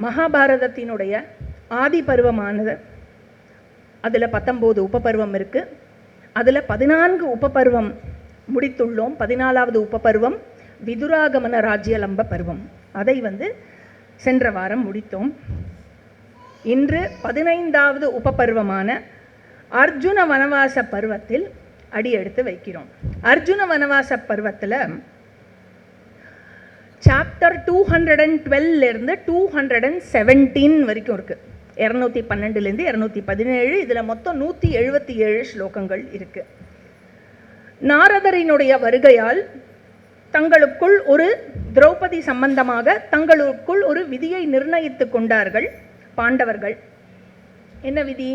மகாபாரதத்தினுடைய ஆதி பருவமானது. அதில் 19 உபபருவம் இருக்குது. அதில் 14 உபபருவம் முடித்துள்ளோம். 14வது உபபருவம் விதுராகமன ராஜ்யலம்ப பருவம். அதை சென்ற வாரம் முடித்தோம். இன்று 15வது உபபருவமான அர்ஜுன வனவாச பருவத்தில் அடியெடுத்து வைக்கிறோம். அர்ஜுன வனவாச பருவத்தில் சாப்டர் 212 217 வரைக்கும் இருக்குது. 212 217. இதில் மொத்தம் 177 ஸ்லோகங்கள் இருக்குது. நாரதரினுடைய வருகையால் தங்களுக்குள் ஒரு திரௌபதி சம்பந்தமாக தங்களுக்குள் ஒரு விதியை நிர்ணயித்து கொண்டார்கள் பாண்டவர்கள். என்ன விதி?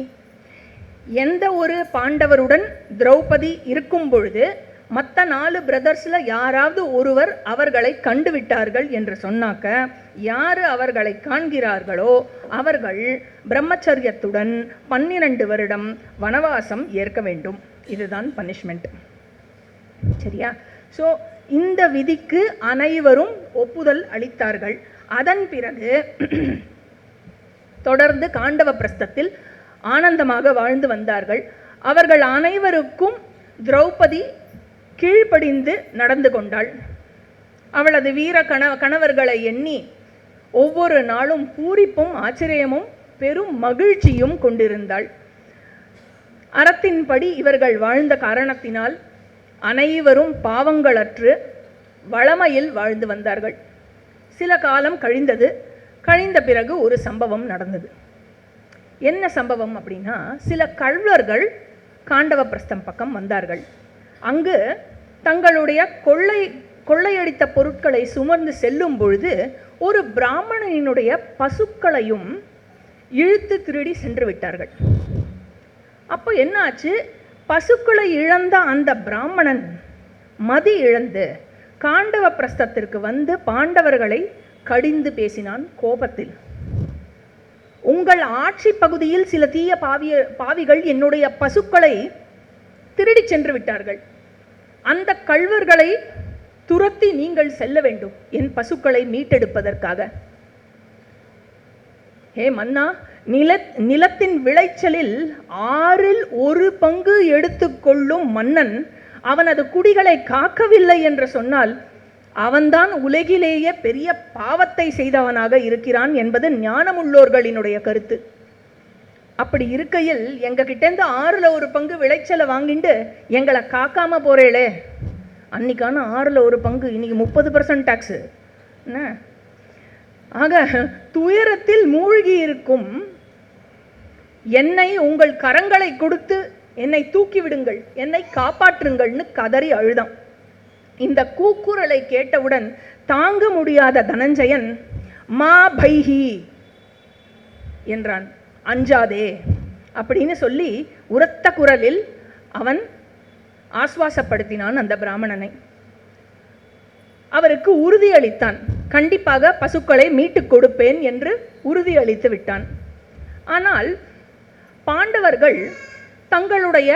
எந்த ஒரு பாண்டவருடன் திரௌபதி இருக்கும் பொழுது மற்ற 4 பிரதர்ஸில் யாராவது ஒருவர் அவர்களை கண்டுவிட்டார்கள் என்று சொன்னாக்க, யார் அவர்களை காண்கிறார்களோ அவர்கள் பிரம்மச்சரியத்துடன் 12 வருடம் வனவாசம் ஏற்க வேண்டும். இதுதான் பனிஷ்மெண்ட். சரியா? ஸோ இந்த விதிக்கு அனைவரும் ஒப்புதல் அளித்தார்கள். அதன் பிறகு தொடர்ந்து காண்டவ பிரஸ்தத்தில் ஆனந்தமாக வாழ்ந்து வந்தார்கள். அவர்கள் அனைவருக்கும் திரௌபதி கீழ்ப்படிந்து நடந்து கொண்டாள். அவளது வீர கணவர்களை எண்ணி ஒவ்வொரு நாளும் பூரிப்பும் ஆச்சரியமும் பெரும் மகிழ்ச்சியும் கொண்டிருந்தாள். அறத்தின்படி இவர்கள் வாழ்ந்த காரணத்தினால் அனைவரும் பாவங்களற்று வளமையில் வாழ்ந்து வந்தார்கள். சில காலம் கழிந்தது. கழிந்த பிறகு ஒரு சம்பவம் நடந்தது. என்ன சம்பவம் அப்படின்னா, சில கள்வர்கள் காண்டவ பிரஸ்தம் பக்கம் வந்தார்கள். அங்கு தங்களுடைய கொள்ளையடித்த பொருட்களை சுமந்து செல்லும் பொழுது ஒரு பிராமணனினுடைய பசுக்களையும் இழுத்து திருடி சென்று விட்டார்கள். அப்போ என்ன ஆச்சு? பசுக்களை இழந்த அந்த பிராமணன் மதி இழந்து காண்டவ பிரஸ்தத்திற்கு பாண்டவர்களை கடிந்து பேசினான் கோபத்தில். உங்கள் ஆட்சி பகுதியில் சில தீய பாவிகள் என்னுடைய பசுக்களை திருடி சென்று விட்டார்கள். அந்த கள்வர்களை துரத்தி நீங்கள் செல்ல வேண்டும் என் பசுக்களை மீட்டெடுப்பதற்காக. ஹே மன்னா, நிலத்தின் விளைச்சலில் 6ல் 1 பங்கு எடுத்துக்கொள்ளும் மன்னன் அவனது குடிகளை காக்கவில்லை என்று சொன்னால் அவன்தான் உலகிலேயே பெரிய பாவத்தை செய்தவனாக இருக்கிறான் என்பது ஞானமுள்ளோர்களினுடைய கருத்து. அப்படி இருக்கையில் எங்ககிட்டேருந்து 6ல் 1 பங்கு விளைச்சலை வாங்கிட்டு எங்களை காக்காம போறேளே, அன்னைக்கான 6ல் 1 பங்கு இன்னைக்கு 30% டாக்ஸு என்ன? ஆக துயரத்தில் மூழ்கி இருக்கும் என்னை உங்கள் கரங்களை கொடுத்து என்னை தூக்கி விடுங்கள், என்னை காப்பாற்றுங்கள்னு கதறி அழுதான். இந்த கூக்குரலை கேட்டவுடன் தாங்க முடியாத தனஞ்சயன் மா பைஹி என்றான். அஞ்சாதே அப்படின்னு சொல்லி உரத்த குரலில் அவன் ஆஸ்வாசப்படுத்தினான் அந்த பிராமணனை. அவருக்கு உறுதியளித்தான், கண்டிப்பாக பசுக்களை மீட்டுக் கொடுப்பேன் என்று உறுதியளித்து விட்டான். ஆனால் பாண்டவர்கள் தங்களுடைய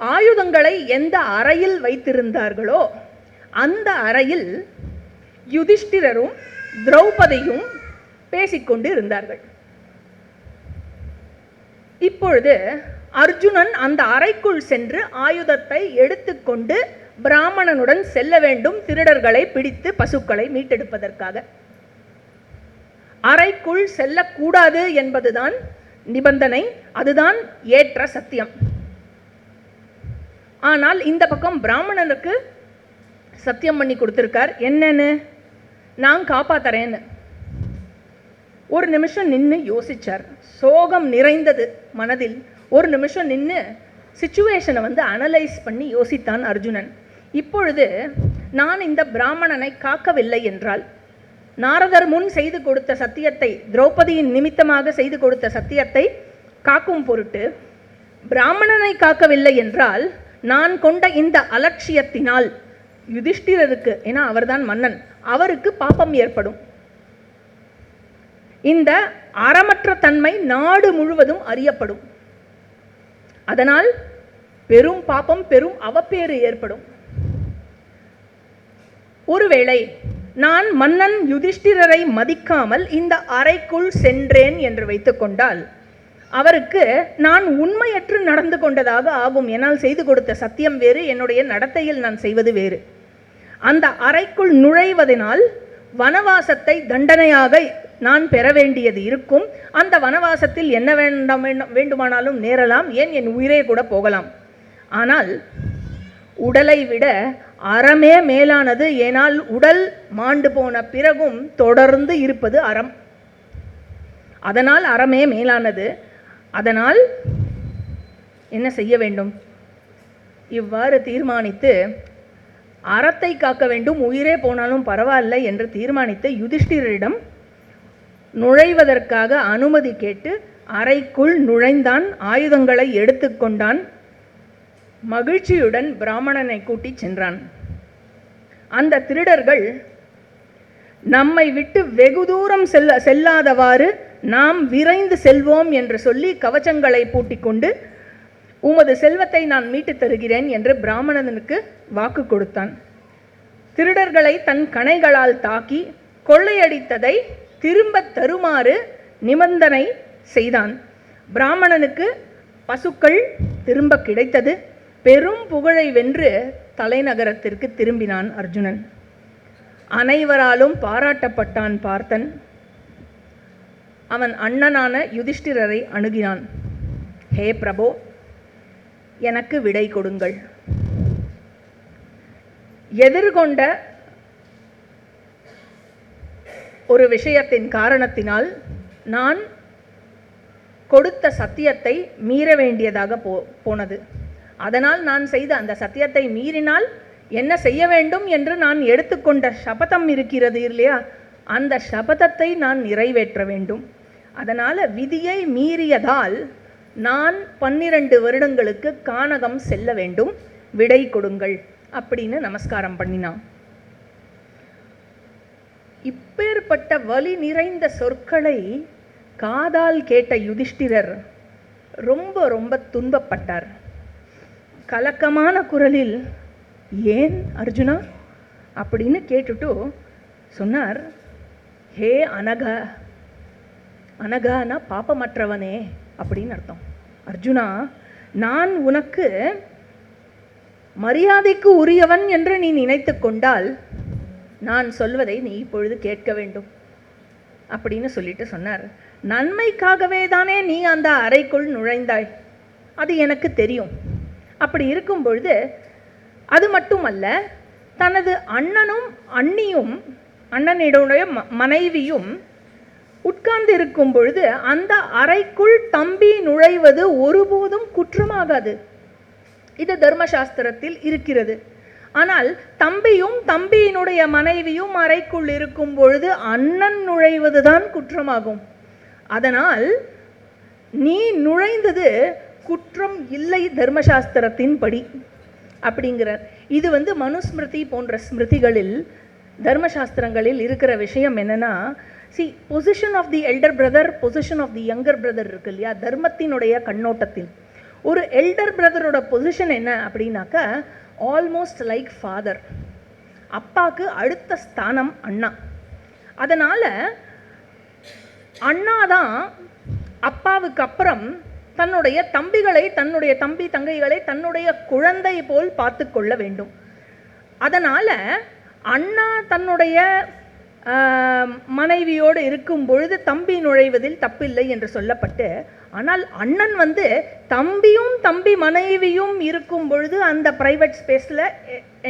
ஆயுதங்களை எந்த அறையில் வைத்திருந்தார்களோ அந்த அறையில் யுதிஷ்டிரரும் திரௌபதியும் பேசிக்கொண்டு இருந்தார்கள். இப்பொழுது அர்ஜுனன் அந்த அறைக்குள் சென்று ஆயுதத்தை எடுத்துக்கொண்டு பிராமணனுடன் செல்ல வேண்டும், திருடர்களை பிடித்து பசுக்களை மீட்டெடுப்பதற்காக. அறைக்குள் செல்லக்கூடாது என்பதுதான் நிபந்தனை, அதுதான் ஏற்ற சத்தியம். ஆனால் இந்த பக்கம் பிராமணனுக்கு சத்தியம் பண்ணி கொடுத்திருக்கார். என்னன்னு? நான் காப்பாத்துறேன்னு. ஒரு நிமிஷம் நின்று யோசிச்சார். சோகம் நிறைந்தது மனதில். ஒரு நிமிஷம் நின்று சிச்சுவேஷனை அனலைஸ் பண்ணி யோசித்தான் அர்ஜுனன். இப்பொழுது நான் இந்த பிராமணனை காக்கவில்லை என்றால், நாரதர் முன் செய்து கொடுத்த சத்தியத்தை, திரௌபதியின் நிமித்தமாக செய்து கொடுத்த சத்தியத்தை காக்கும் பொருட்டு பிராமணனை காக்கவில்லை என்றால், நான் கொண்ட இந்த அலட்சியத்தினால் யுதிஷ்டிரருக்கு, ஏன்னா அவர்தான் மன்னன், அவருக்கு பாபம் ஏற்படும். இந்த அறமற்ற தன்மை நாடு முழுவதும் அறியப்படும். அதனால் பெரும் பாபம், பெரும் அவப்பேறு ஏற்படும். ஒருவேளை நான் மன்னன் யுதிஷ்டிரரை மதிக்காமல் இந்த அறைக்குள் சென்றேன் என்று வைத்துக்கொண்டால் அவருக்கு நான் உண்மையற்று நடந்து கொண்டதாக ஆகும். என்னால் செய்து கொடுத்த சத்தியம் வேறு, என்னுடைய நடத்தையில் நான் செய்வது வேறு. அந்த அறைக்குள் நுழைவதனால் வனவாசத்தை தண்டனையாக நான் பெற வேண்டியது இருக்கும். அந்த வனவாசத்தில் என்ன வேண்டுமானாலும் நேரலாம், ஏன் என் உயிரே கூட போகலாம். ஆனால் உடலை விட அறமே மேலானது. ஏனால் உடல் மாண்டு போன பிறகும் தொடர்ந்து இருப்பது அறம். அதனால் அறமே மேலானது. அதனால் என்ன செய்ய வேண்டும்? இவ்வாறு தீர்மானித்து அறத்தை காக்க வேண்டும், உயிரே போனாலும் பரவாயில்லை என்று தீர்மானித்து யுதிஷ்டிரரிடம் நுழைவதற்காக அனுமதி கேட்டு அறைக்குள் நுழைந்தான். ஆயுதங்களை எடுத்துக்கொண்டான். மகிழ்ச்சியுடன் பிராமணனை கூட்டி சென்றான். அந்த திருடர்கள் நம்மை விட்டு வெகு தூரம் செல்லாதவாறு நாம் விரைந்து செல்வோம் என்று சொல்லி கவச்சங்களை பூட்டிக்கொண்டு உமது செல்வத்தை நான் மீட்டு தருகிறேன் என்று பிராமணனுக்கு வாக்கு கொடுத்தான். திருடர்களை தன் கணைகளால் தாக்கி கொள்ளையடித்ததை திரும்ப தருமாறு நிபந்தனை செய்தான். பிராமணனுக்கு பசுக்கள் திரும்ப கிடைத்தது. பெரும் புகழை வென்று தலைநகரத்திற்கு திரும்பினான் அர்ஜுனன். அனைவராலும் பாராட்டப்பட்டான் பார்த்தன். அவன் அண்ணனான யுதிஷ்டிரரை அணுகினான். ஹே பிரபோ, எனக்கு விடை கொடுங்கள். எதிர்கொண்ட ஒரு விஷயத்தின் காரணத்தினால் நான் கொடுத்த சத்தியத்தை மீற வேண்டியதாக போனது. அதனால் நான் செய்த அந்த சத்தியத்தை மீறினால் என்ன செய்ய வேண்டும் என்று நான் எடுத்துக்கொண்ட சபதம் இருக்கிறது இல்லையா, அந்த சபதத்தை நான் நிறைவேற்ற வேண்டும். அதனால் விதியை மீறியதால் நான் 12 வருடங்களுக்கு கானகம் செல்ல வேண்டும், விடை கொடுங்கள் அப்படின்னு நமஸ்காரம் பண்ணினான். இப்பேற்பட்ட வலி நிறைந்த சொற்களை காதால் கேட்ட யுதிஷ்டிரர் ரொம்ப ரொம்ப துன்பப்பட்டார். கலக்கமான குரலில், ஏன் அர்ஜுனா அப்படின்னு கேட்டுட்டு சொன்னார், ஹே அனக, அனகானா பாப்பமற்றவனே அப்படின்னு அர்த்தம். அர்ஜுனா, நான் உனக்கு மரியாதைக்கு உரியவன் என்று நீ நினைத்து கொண்டால் நான் சொல்வதை நீ இப்பொழுது கேட்க வேண்டும் அப்படின்னு சொல்லிட்டு சொன்னார். நன்மைக்காகவே தானே நீ அந்த அறைக்குள் நுழைந்தாய், அது எனக்கு தெரியும். அப்படி இருக்கும் பொழுது அது மட்டுமல்ல, தனது அண்ணனும் அண்ணியும் அண்ணனுடைய மனைவியும் உட்கார்ந்து இருக்கும் பொழுது அந்த அறைக்குள் தம்பி நுழைவது ஒருபோதும் குற்றமாகாது. இது தர்மசாஸ்திரத்தில் இருக்கிறது. ஆனால் தம்பியும் தம்பியினுடைய மனைவியும் அறைக்குள் இருக்கும் பொழுது அண்ணன் நுழைவதுதான் குற்றமாகும். அதனால் நீ நுழைந்தது குற்றம் இல்லை தர்மசாஸ்திரத்தின் படி அப்படிங்கிறார். இது மனுஸ்மிருதி போன்ற ஸ்மிருதிகளில் தர்மசாஸ்திரங்களில் இருக்கிற விஷயம் என்னன்னா, position of the elder brother, position of the younger brother இருக்கு இல்லையா, தர்மத்தினுடைய கண்ணோட்டத்தில் ஒரு எல்டர் பிரதரோட பொசிஷன் என்ன அப்படின்னாக்கா, ஆல்மோஸ்ட் லைக் ஃபாதர். அப்பாவுக்கு அடுத்த ஸ்தானம் அண்ணா. அதனால் அண்ணா தான் அப்பாவுக்கு அப்புறம் தன்னுடைய தம்பிகளை, தன்னுடைய தம்பி தங்கைகளை தன்னுடைய குழந்தை போல் பார்த்து கொள்ள வேண்டும். அதனால் அண்ணா தன்னுடைய மனைவியோடு இருக்கும் பொழுது தம்பி நுழைவதில் தப்பில்லை என்று சொல்லப்பட்டு, ஆனால் அண்ணன் தம்பியும் தம்பி மனைவியும் இருக்கும் பொழுது அந்த ப்ரைவேட் ஸ்பேஸில்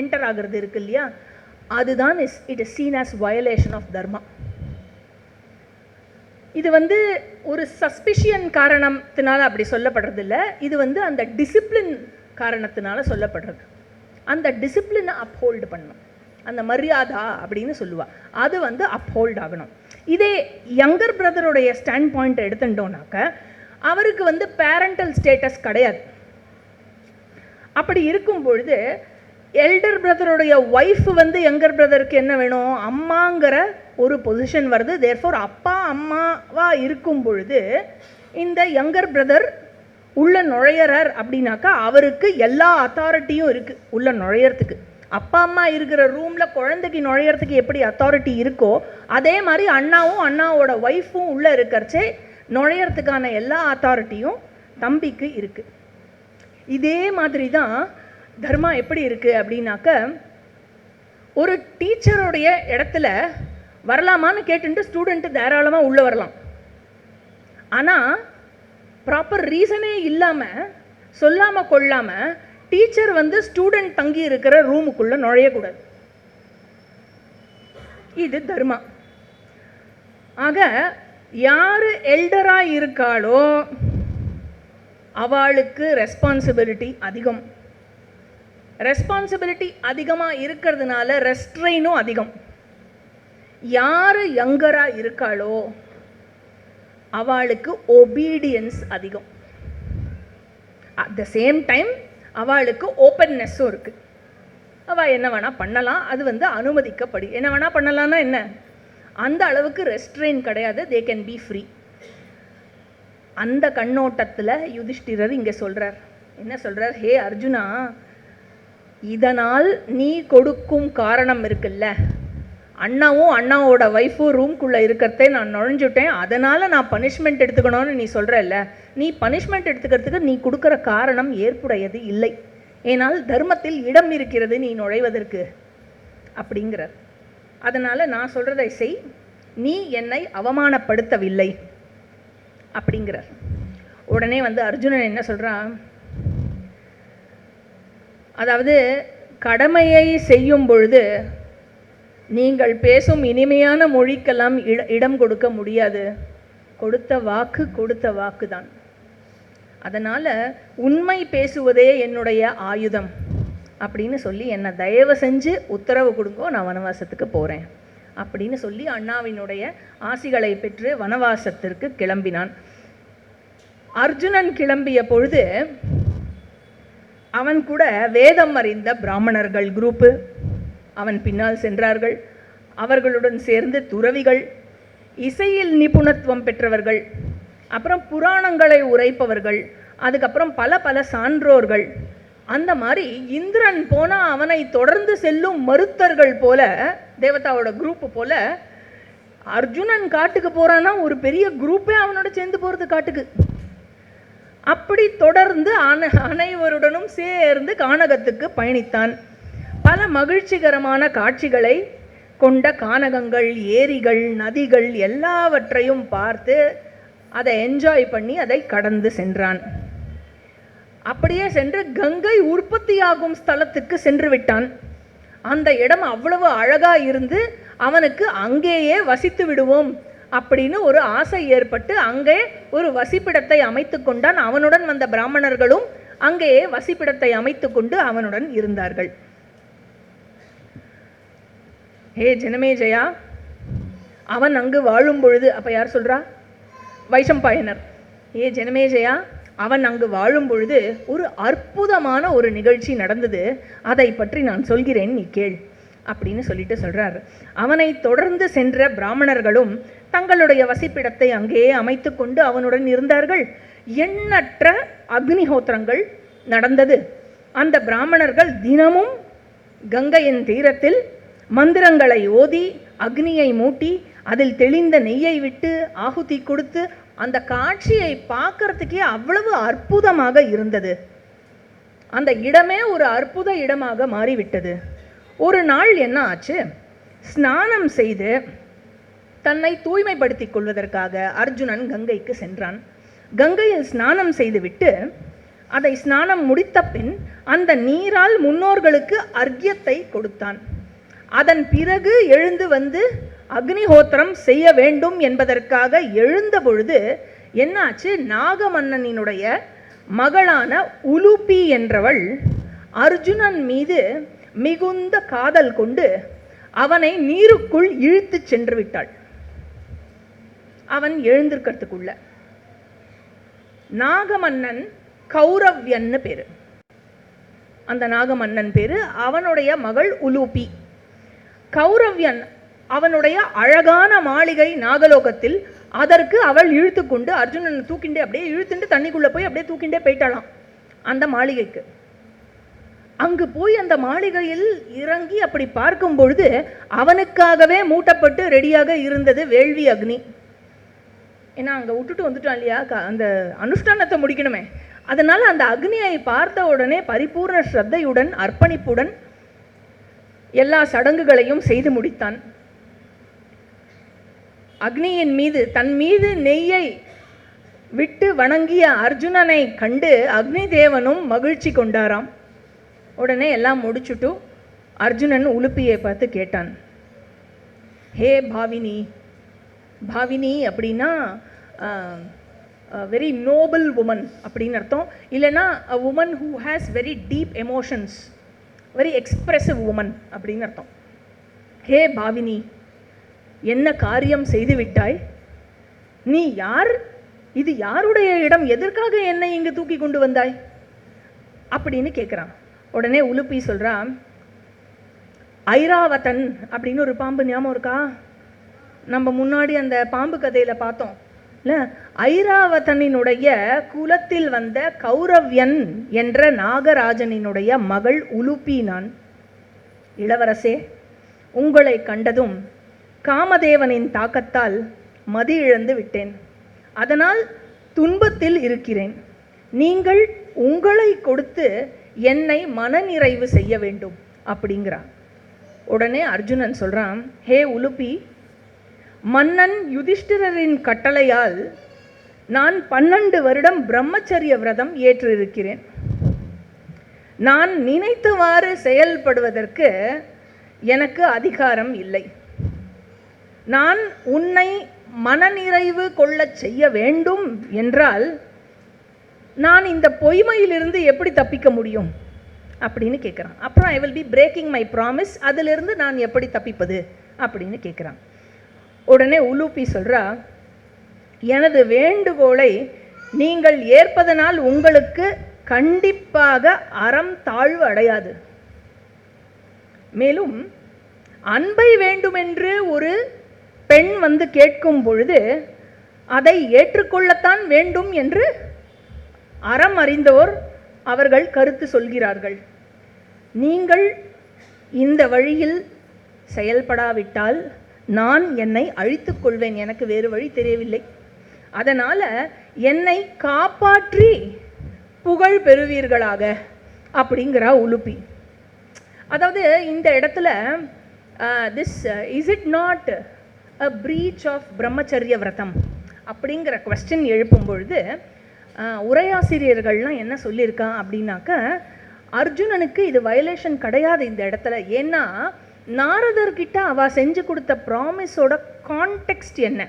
என்டர் ஆகிறது இருக்கு இல்லையா, அதுதான் it is seen as violation of dharma. இது ஒரு சஸ்பிஷியன் காரணத்தினால அப்படி சொல்லப்படுறதில்ல, இது அந்த டிசிப்ளின் காரணத்தினால சொல்லப்படுறது. அந்த டிசிப்ளினை அப்ஹோல்டு பண்ணணும், அந்த மரியாதா அப்படின்னு சொல்லுவா, அது அப்ஹோல்ட் ஆகணும். இதே யங்கர் பிரதருடைய ஸ்டாண்ட் பாயிண்ட் எடுத்துட்டோம்னாக்க அவருக்கு பேரண்டல் ஸ்டேட்டஸ் கிடையாது. அப்படி இருக்கும் பொழுது எல்டர் பிரதருடைய ஒய்ஃப் யங்கர் பிரதருக்கு என்ன வேணும், அம்மாங்கிற ஒரு பொசிஷன் வருது. தேர்ஃபோர் அப்பா அம்மாவா இருக்கும் பொழுது இந்த யங்கர் பிரதர் உள்ள நுழையிறார் அப்படின்னாக்கா அவருக்கு எல்லா அத்தாரிட்டியும் இருக்குது உள்ள நுழையறதுக்கு. அப்பா அம்மா இருக்கிற ரூமில் குழந்தைக்கு நுழையிறதுக்கு எப்படி அத்தாரிட்டி இருக்கோ அதே மாதிரி அண்ணாவும் அண்ணாவோட ஒய்ஃபும் உள்ளே இருக்கிறச்சே நுழையிறதுக்கான எல்லா அத்தாரிட்டியும் தம்பிக்கு இருக்குது. இதே மாதிரி தான் தர்மா எப்படி இருக்குது அப்படின்னாக்க, ஒரு டீச்சருடைய இடத்துல வரலாமான்னு கேட்டுட்டு ஸ்டூடெண்ட்டு தாராளமாக உள்ளே வரலாம். ஆனால் ப்ராப்பர் ரீசனே இல்லாமல் சொல்லாமல் கொள்ளாமல் டீச்சர் ஸ்டூடெண்ட் தங்கி இருக்கிற ரூமுக்குள்ளே நுழையக்கூடாது. இது தர்மா. ஆக யார் எல்டராக இருக்காளோ அவளுக்கு ரெஸ்பான்சிபிலிட்டி அதிகம். ரெஸ்பான்சிபிலிட்டி அதிகமாக இருக்கிறதுனால ரெஸ்ட்ரெயினும் அதிகம். யார் யங்கராக இருக்காளோ அவளுக்கு ஒபீடியன்ஸ் அதிகம். அட் த சேம் டைம் அவளுக்கு ஓப்பன்னஸும் இருக்குது. அவள் என்ன வேணால் பண்ணலாம், அது அனுமதிக்கப்படி. என்ன வேணால் பண்ணலான்னா என்ன, அந்த அளவுக்கு ரெஸ்ட்ரெயின் கிடையாது, தே கேன் பி ஃப்ரீ. அந்த கண்ணோட்டத்தில் யுதிஷ்டிரர் இங்கே சொல்கிறார். என்ன சொல்கிறார்? ஹே அர்ஜுனா, இதனால் நீ கொடுக்கும் காரணம் இருக்குல்ல, அண்ணாவும் அண்ணாவோட ஒய்ஃபும் ரூம்குள்ளே இருக்கிறதே நான் நுழைஞ்சுட்டேன், அதனால் நான் பனிஷ்மெண்ட் எடுத்துக்கணும்னு நீ சொல்கிறல்ல, நீ பனிஷ்மெண்ட் எடுத்துக்கிறதுக்கு நீ கொடுக்குற காரணம் ஏற்புடையது இல்லை. ஏனால் தர்மத்தில் இடம் இருக்கிறது நீ நுழைவதற்கு அப்படிங்கிறார். அதனால் நான் சொல்கிறதை செய், நீ என்னை அவமானப்படுத்தவில்லை அப்படிங்கிறார். உடனே அர்ஜுனன் என்ன சொல்கிறான், அதாவது கடமையை செய்யும் பொழுது நீங்கள் பேசும் இனிமையான மொழிக்கெல்லாம் இடம் கொடுக்க முடியாது. கொடுத்த வாக்கு தான். அதனால் உண்மை பேசுவதே என்னுடைய ஆயுதம் அப்படின்னு சொல்லி என்னை தயவு செஞ்சு உத்தரவு கொடுங்கோ, நான் வனவாசத்துக்கு போகிறேன் அப்படின்னு சொல்லி அண்ணாவினுடைய ஆசிகளை பெற்று வனவாசத்திற்கு கிளம்பினான். அர்ஜுனன் கிளம்பிய பொழுது அவன் கூட வேதம் அறிந்த பிராமணர்கள் குரூப்பு அவன் பின்னால் சென்றார்கள். அவர்களுடன் சேர்ந்து துறவிகள், இசையில் நிபுணத்துவம் பெற்றவர்கள், அப்புறம் புராணங்களை உரைப்பவர்கள், அதுக்கப்புறம் பல பல சான்றோர்கள். அந்த மாதிரி இந்திரன் போனால் அவனை தொடர்ந்து செல்லும் மருத்தர்கள் போல, தேவதாவோட குரூப்பு போல, அர்ஜுனன் காட்டுக்கு போகிறான்னா ஒரு பெரிய குரூப்பே அவனோட சேர்ந்து போகிறது காட்டுக்கு. அப்படி தொடர்ந்து அனைவருடனும் சேர்ந்து கானகத்துக்கு பயணித்தான். பல மகிழ்ச்சிகரமான காட்சிகளை கொண்ட கானகங்கள், ஏரிகள், நதிகள் எல்லாவற்றையும் பார்த்து அதை என்ஜாய் பண்ணி அதை கடந்து சென்றான். அப்படியே சென்று கங்கை உற்பத்தியாகும் ஸ்தலத்துக்கு சென்று விட்டான். அந்த இடம் அவ்வளவு அழகா இருந்து அவனுக்கு அங்கேயே வசித்து விடுவோம் அப்படின்னு ஒரு ஆசை ஏற்பட்டு அங்கே ஒரு வசிப்பிடத்தை அமைத்து கொண்டான். அவனுடன் வந்த பிராமணர்களும் அங்கேயே வசிப்பிடத்தை அமைத்து கொண்டு அவனுடன் இருந்தார்கள். ஹே ஜனமேஜயா, அவன் அங்கு வாழும் பொழுது, அப்போ யார் சொல்கிறா? வைசம்பாயனர். ஏ ஜனமேஜயா, அவன் அங்கு வாழும் பொழுது ஒரு அற்புதமான ஒரு நிகழ்ச்சி நடந்தது, அதை பற்றி நான் சொல்கிறேன், நீ கேள் அப்படின்னு சொல்லிட்டு சொல்கிறார். அவனை தொடர்ந்து சென்ற பிராமணர்களும் தங்களுடைய வசிப்பிடத்தை அங்கேயே அமைத்து கொண்டு அவனுடன் இருந்தார்கள். எண்ணற்ற அக்னிஹோத்திரங்கள் நடந்தது. அந்த பிராமணர்கள் தினமும் கங்கையின் தீரத்தில் மந்திரங்களை ஓதி அக்னியை மூட்டி அதில் தெளிந்த நெய்யை விட்டு ஆகுதி கொடுத்து அந்த காட்சியை பார்க்கறதுக்கே அவ்வளவு அற்புதமாக இருந்தது. அந்த இடமே ஒரு அற்புத இடமாக மாறிவிட்டது. ஒரு நாள் என்ன ஆச்சு, ஸ்நானம் செய்து தன்னை தூய்மைப்படுத்திக் கொள்வதற்காக அர்ஜுனன் கங்கைக்கு சென்றான். கங்கையில் ஸ்நானம் செய்துவிட்டு அதை ஸ்நானம் முடித்த பின் அந்த நீரால் முன்னோர்களுக்கு அர்க்கியத்தை கொடுத்தான். அதன் பிறகு எழுந்து வந்து அக்னிஹோத்திரம் செய்ய வேண்டும் என்பதற்காக எழுந்த பொழுது என்னாச்சு, நாகமன்னனினுடைய மகளான உலுப்பி என்றவள் அர்ஜுனன் மீது மிகுந்த காதல் கொண்டு அவனை நீருக்குள் இழுத்து சென்று விட்டாள். அவன் எழுந்திருக்கிறதுக்குள்ள நாகமன்னன் கௌரவ்யன்னு பேரு. அந்த நாகமன்னன் பேரு, அவனுடைய மகள் உலுப்பி. கௌரவ்யன் அவனுடைய அழகான மாளிகை நாகலோகத்தில், அதற்கு அவள் இழுத்து கொண்டு அர்ஜுனன் தூக்கிண்டே அப்படியே இழுத்துட்டு தண்ணிக்குள்ளே போய் அப்படியே தூக்கிண்டே போயிட்டாளாம் அந்த மாளிகைக்கு. அங்கு போய் அந்த மாளிகையில் இறங்கி அப்படி பார்க்கும் பொழுது அவனுக்காகவே மூட்டப்பட்டு ரெடியாக இருந்தது வேள்வி அக்னி. ஏன்னா அங்கே விட்டுட்டு வந்துட்டான் இல்லையா, அந்த அனுஷ்டானத்தை முடிக்கணுமே. அதனால் அந்த அக்னியை பார்த்த உடனே பரிபூர்ண ஸ்ரத்தையுடன் அர்ப்பணிப்புடன் எல்லா சடங்குகளையும் செய்து முடித்தான். அக்னியின் மீது தன் மீது நெய்யை விட்டு வணங்கிய அர்ஜுனனை கண்டு அக்னி தேவனும் மகிழ்ச்சி கொண்டாராம். உடனே எல்லாம் முடிச்சுட்டு அர்ஜுனன் உலுப்பியை பார்த்து கேட்டான், ஹே பாவினி. பாவினி அப்படின்னா வெரி நோபல் உமன் அப்படின்னு அர்த்தம். இல்லைன்னா a woman who has very deep emotions, very expressive woman அப்படின்னு அர்த்தம். ஹே பாவினி, என்ன காரியம் செய்து விட்டாய்? நீ யார்? இது யாருடைய இடம்? எதற்காக என்னை இங்கு தூக்கி கொண்டு வந்தாய் அப்படின்னு கேட்குறான். உடனே உலுப்பி சொல்கிறான், ஐராவதன் அப்படின்னு ஒரு பாம்பு ஞாபகம் இருக்கா? நம்ம முன்னாடி அந்த பாம்பு கதையில் பார்த்தோம் இல்லை? ஐராவதனினுடைய குலத்தில் வந்த கௌரவ்யன் என்ற நாகராஜனினுடைய மகள் உலுப்பி நான். இளவரசே, உங்களை கண்டதும் காமதேவனின் தாக்கத்தால் மதி இழந்து விட்டேன். அதனால் துன்பத்தில் இருக்கிறேன். நீங்கள் உங்களை கொடுத்து என்னை மனநிறைவு செய்ய வேண்டும் அப்படிங்கிறான். உடனே அர்ஜுனன் சொல்கிறான், ஹே உலுப்பி, மன்னன் யுதிஷ்டிரரின் கட்டளையால் நான் 12 வருடம் பிரம்மச்சரிய விரதம் ஏற்றிருக்கிறேன். நான் நினைத்தவாறு செயல்படுவதற்கு எனக்கு அதிகாரம் இல்லை. நான் உன்னை மனநிறைவு கொள்ளச் செய்ய வேண்டும் என்றால் நான் இந்த பொய்மையிலிருந்து எப்படி தப்பிக்க முடியும் அப்படின்னு கேட்குறான். அப்புறம் I will be braking my promise, அதிலிருந்து நான் எப்படி தப்பிப்பது அப்படின்னு கேட்குறான். உடனே உலுப்பி சொல்கிறா, எனது வேண்டுகோளை நீங்கள் ஏற்பதனால் உங்களுக்கு கண்டிப்பாக அறம் தாழ்வு அடையாது. மேலும் அன்பை வேண்டுமென்று ஒரு பெண் வந்து கேட்கும் பொழுது அதை ஏற்றுக்கொள்ளத்தான் வேண்டும் என்று அறம் அறிந்தோர் அவர்கள் கருத்து சொல்கிறார்கள். நீங்கள் இந்த வழியில் செயல்படாவிட்டால் நான் என்னை அழித்துக் கொள்வேன். எனக்கு வேறு வழி தெரியவில்லை. அதனால் என்னை காப்பாற்றி புகழ் பெறுவீர்களாக அப்படிங்கிறா உலுப்பி. அதாவது இந்த இடத்துல is it not a breach of பிரம்மச்சரிய விரதம் அப்படிங்கிற கொஸ்டின் எழுப்பும் பொழுது உரையாசிரியர்கள்லாம் என்ன சொல்லியிருக்கா அப்படின்னாக்க, அர்ஜுனனுக்கு இது வயலேஷன் கிடையாது இந்த இடத்துல. ஏன்னா நாரதர்கிட்ட அவள் செஞ்சு கொடுத்த ப்ராமிஸோட கான்டெக்ஸ்ட் என்ன?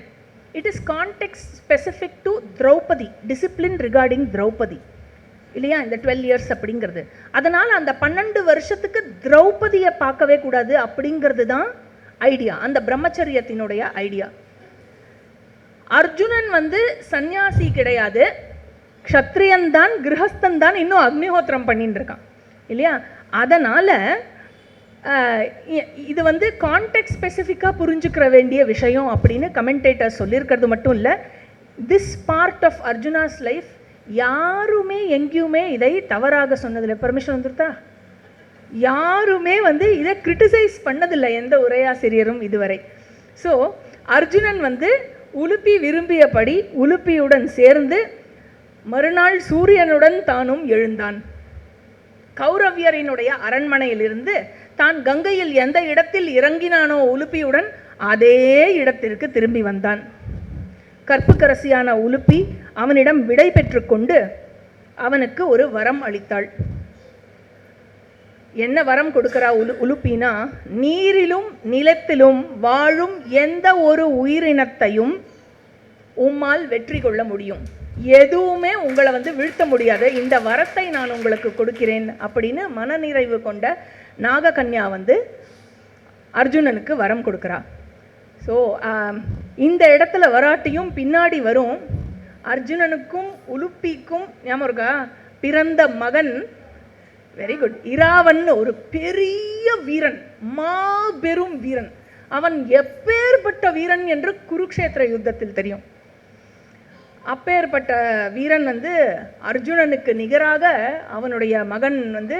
It is context specific to Draupadi, discipline regarding Draupadi இல்லையா, இந்த 12 இயர்ஸ் அப்படிங்கிறது. அதனால் அந்த 12 வருஷத்துக்கு திரௌபதியை பார்க்கவே கூடாது அப்படிங்கிறது தான் ஐடியா, அந்த பிரம்மச்சரியத்தினுடைய ஐடியா. அர்ஜுனன் வந்து சன்னியாசி கிடையாது, க்ஷத்ரியன் தான், கிரகஸ்தன் தான், இன்னும் அக்னிஹோத்திரம் பண்ணிட்டு இருக்கான் இல்லையா. அதனால் இது வந்து கான்டெக்ட் ஸ்பெசிஃபிக்காக புரிஞ்சுக்கிற வேண்டிய விஷயம் அப்படின்னு கமெண்டேட்டர் சொல்லியிருக்கிறது மட்டும் இல்லை. This part of Arjuna's life யாருமே எங்கேயுமே இதை தவறாக சொன்னதில்லை. பெர்மிஷன் வந்துருத்தா? யாருமே வந்து இதை கிரிட்டிசைஸ் பண்ணதில்லை எந்த உரையாசிரியரும் இதுவரை. ஸோ அர்ஜுனன் வந்து உலுப்பி விரும்பியபடி உலுப்பியுடன் சேர்ந்து மறுநாள் சூரியனுடன் தானும் எழுந்தான். கௌரவியரினுடைய அரண்மனையிலிருந்து தான் கங்கையில் எந்த இடத்தில் இறங்கினானோ உலுப்பியுடன் அதே இடத்திற்கு திரும்பி வந்தான். கற்புக்கரசியான உலுப்பி அவனிடம் விடை பெற்று கொண்டு அவனுக்கு ஒரு வரம் அளித்தாள். என்ன வரம் கொடுக்கிறா உலுப்பினா, நீரிலும் நிலத்திலும் வாழும் எந்த ஒரு உயிரினத்தையும் உம்மால் வெற்றி கொள்ள முடியும், எதுவுமே உங்களை வந்து வீழ்த்த முடியாது, இந்த வரத்தை நான் உங்களுக்கு கொடுக்கிறேன் அப்படின்னு மனநிறைவு கொண்ட நாககன்யா வந்து அர்ஜுனனுக்கு வரம் கொடுக்குறா. ஸோ இந்த இடத்துல வராட்டியும் பின்னாடி வரும். அர்ஜுனனுக்கும் உலுப்பிக்கும் ஞாபகம் இருக்கா, பிறந்த மகன் வெரி குட் இராவன், ஒரு பெரிய வீரன், மாபெரும் வீரன். அவன் எப்பேற்பட்ட வீரன் என்று குருக்ஷேத்திர யுத்தத்தில் தெரியும். அப்பேற்பட்ட வீரன் வந்து அர்ஜுனனுக்கு நிகராக அவனுடைய மகன் வந்து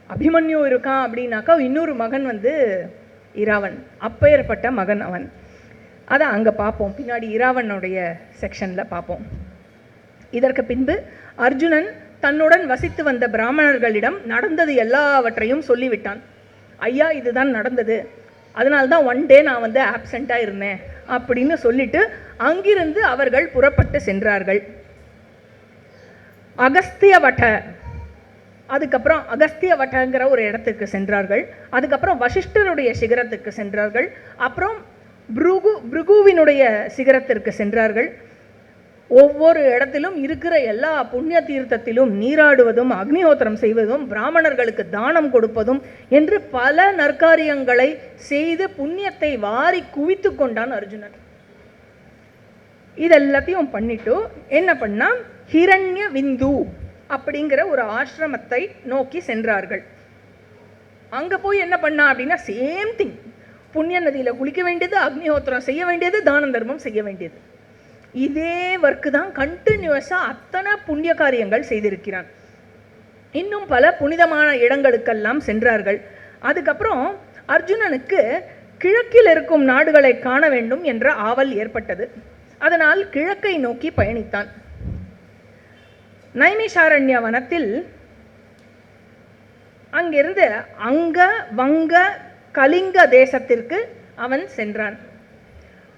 அபிமன்யு இருக்கான் அப்படின்னாக்கா இன்னொரு மகன் வந்து இராவன். அப்பேற்பட்ட மகன் அவன். அதை அங்கே பார்ப்போம், பின்னாடி இராவனுடைய செக்ஷனில் பார்ப்போம். இதற்கு பின்பு அர்ஜுனன் தன்னுடன் வசித்து வந்த பிராமணர்களிடம் நடந்தது எல்லாவற்றையும் சொல்லிவிட்டான். ஐயா, இதுதான் நடந்தது, அதனால்தான் ஒன் டே நான் வந்து ஆப்சண்ட்டாக இருந்தேன் அப்படின்னு சொல்லிட்டு அங்கிருந்து அவர்கள் புறப்பட்டு சென்றார்கள். அகஸ்திய வட்ட, அதுக்கப்புறம் அகஸ்திய வட்டங்கிற ஒரு இடத்துக்கு சென்றார்கள். அதுக்கப்புறம் வசிஷ்டருடைய சிகரத்துக்கு சென்றார்கள். அப்புறம் பிருகுவினுடைய சிகரத்திற்கு சென்றார்கள். ஒவ்வொரு இடத்திலும் இருக்கிற எல்லா புண்ணிய தீர்த்தத்திலும் நீராடுவதும் அக்னிஹோத்திரம் செய்வதும் பிராமணர்களுக்கு தானம் கொடுப்பதும் என்று பல நற்காரியங்களை செய்து புண்ணியத்தை வாரி குவித்து கொண்டான் அர்ஜுனன். இதெல்லாத்தையும் பண்ணிட்டு என்ன பண்ணா, ஹிரண்ய விந்து அப்படிங்கிற ஒரு ஆசிரமத்தை நோக்கி சென்றார்கள். அங்க போய் என்ன பண்ணா அப்படின்னா, சேம் திங், புண்ணிய நதியில குளிக்க வேண்டியது, அக்னிஹோத்திரம் செய்ய வேண்டியது, தான தர்மம் செய்ய வேண்டியது. இதே ஒர்க்கு தான் கண்டினியூஸாக அத்தனை புண்ணிய காரியங்கள் செய்திருக்கிறான். இன்னும் பல புனிதமான இடங்களுக்கெல்லாம் சென்றார்கள். அதுக்கப்புறம் அர்ஜுனனுக்கு கிழக்கில் இருக்கும் நாடுகளை காண வேண்டும் என்ற ஆவல் ஏற்பட்டது. அதனால் கிழக்கை நோக்கி பயணித்தான். நைமிஷாரண்ய வனத்தில் அங்கிருந்து அங்க வங்க கலிங்க தேசத்திற்கு அவன் சென்றான்.